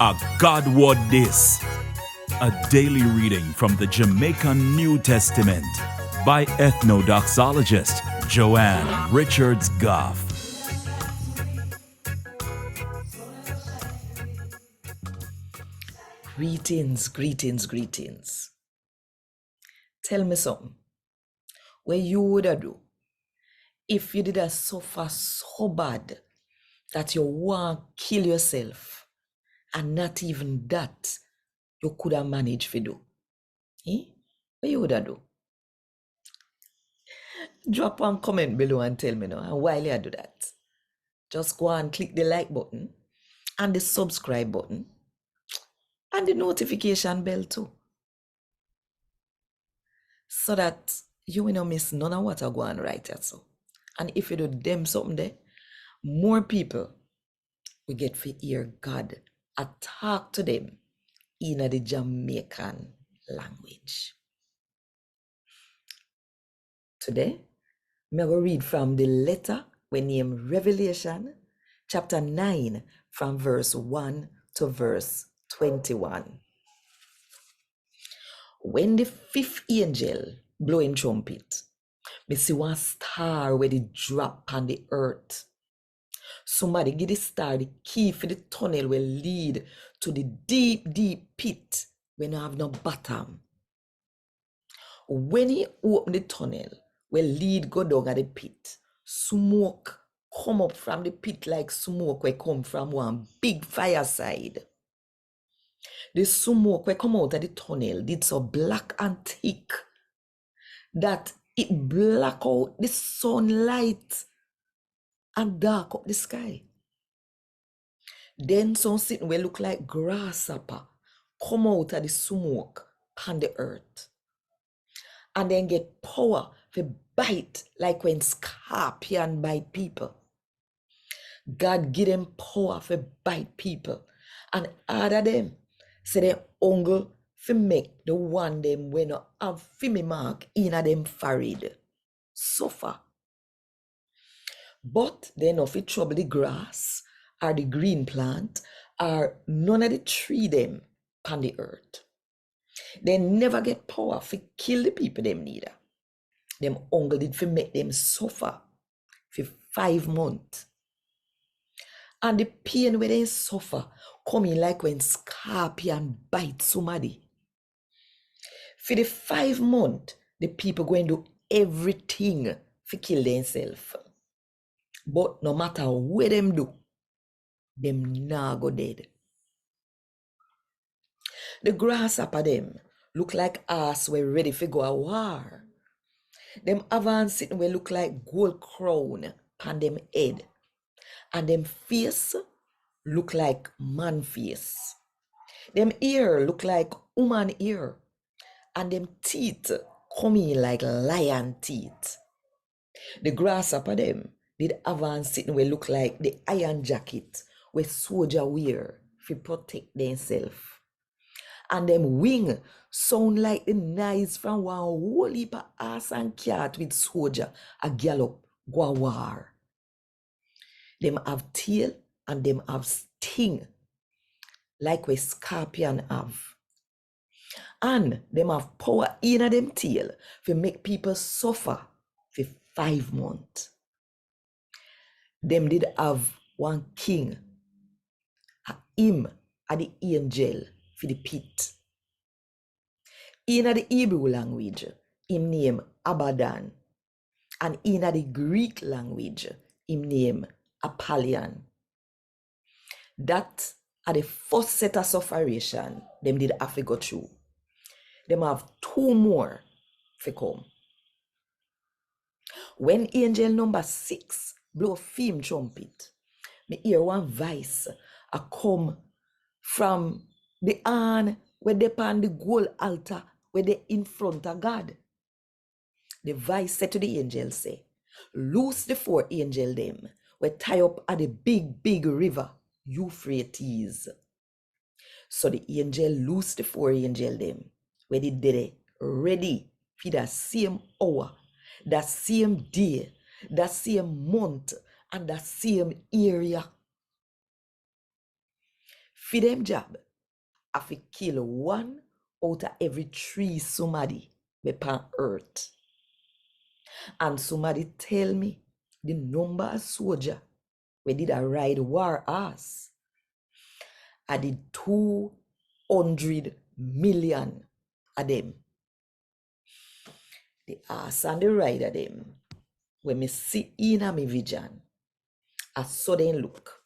A God Word This, a daily reading from the Jamaican New Testament by Ethnodoxologist Joanne Richards Goffe. Greetings. Tell me something. What you would do if you did a suffer so bad that you want to kill yourself and not even that you could have managed to do? What you would do? Drop one comment below and tell me now. And while you do that, just go and click the like button and the subscribe button and the notification bell too, so that you will not miss none of what I go and write at so. And if you do them something there, more people will get to hear God talk to them in the Jamaican language. Today, I'm going to read from the letter we name Revelation, chapter 9, from verse 1 to verse 21. When the fifth angel blow in trumpet, me see one star where they drop on the earth. Somebody give the star the key for the tunnel will lead to the deep pit where no have no bottom. When he open the tunnel will lead go down at the pit, smoke come up from the pit like smoke will come from one big fireside. The smoke will come out of the tunnel did so black and thick that it black out the sunlight and dark up the sky. Then some sitting will look like grasshopper come out of the smoke on the earth. And then get power to bite like when scorpion bite people. God give them power to bite people. And other them say they hunger to make the one them when no have me mark in a them forehead suffer. But they no fit trouble the grass or the green plant or none of the tree them on the earth. They never get power to kill the people them neither. Them hunger did for make them suffer for 5 months. And the pain where they suffer coming like when scorpion bite somebody. For the 5 months, the people going to do everything to kill themselves. But no matter what them do, them nah go dead. The grasshopper them look like us we ready for go a war. Them avance sitting we look like gold crown on them head. And them face look like man face. Them ear look like woman ear. And them teeth come in like lion teeth. The grasshopper them did avance sitting we look like the iron jacket where soldier wear to protect themselves. And them wing sound like the knives from one whole heap of ass and cat with soldier a gallop go a war. Them have tail and them have sting like we scorpion have. And them have power in them tail to make people suffer for 5 months. Them did have one king, him are the angel for the pit. In the Hebrew language, him name Abaddon. And in the Greek language, him name Apollyon. That are the first set of sufferation them did have to go through. Them have 2 more to come. When angel number 6 blow film trumpet, me hear one voice a come from the hand where they pan the gold altar where they in front of God. The voice said to the angel, say, loose the 4 angel them, we tie up at the big river, Euphrates. So the angel loosed the 4 angel them, where they did it, ready for that same hour, that same day, that same month, and that same area. For them job, I fi kill 1 out of every 3 somebody upon earth. And somebody tell me the number of soldier we did a ride war horse. I did 200 million of them. The ass and the rider them. When me see in a me vision, a sudden look.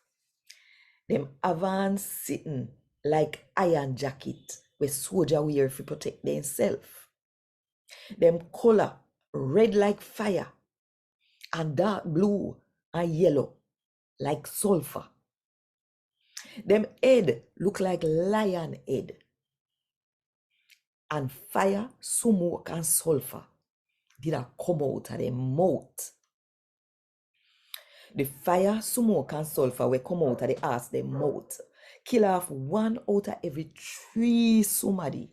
Them avance sitting like iron jacket where soldier wear to protect themselves. Them color red like fire and dark blue and yellow like sulfur. Them head look like lion head. And fire, smoke, and sulfur did a come out of them mouth. The fire, smoke, and sulfur will come out of the ass them mouth. Kill off 1 out of every 3 somebody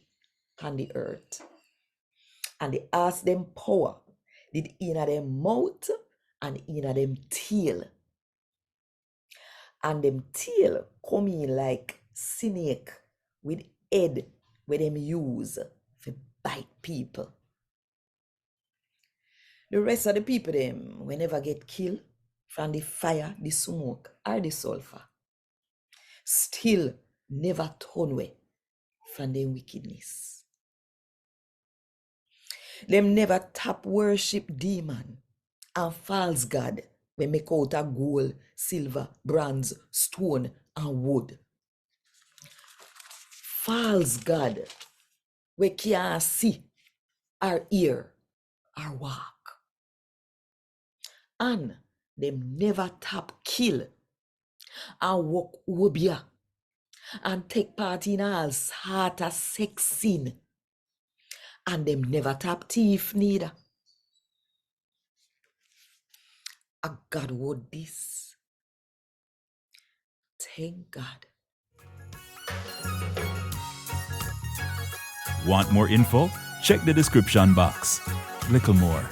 on the earth. And the ass them power did in them mouth and in them tail. And them tail come in like snake with head where them use to bite people. The rest of the people them will never get killed from the fire, the smoke, or the sulfur. Still never turn away from their wickedness. Them never tap worship demon and false god we make out of gold, silver, bronze, stone, and wood. False god we can't see or hear or walk. And them never tap kill and walk obia and take part in all sort of sex sin. And them never tap thief neither. A God would this. Thank God. Want more info? Check the description box. Little more.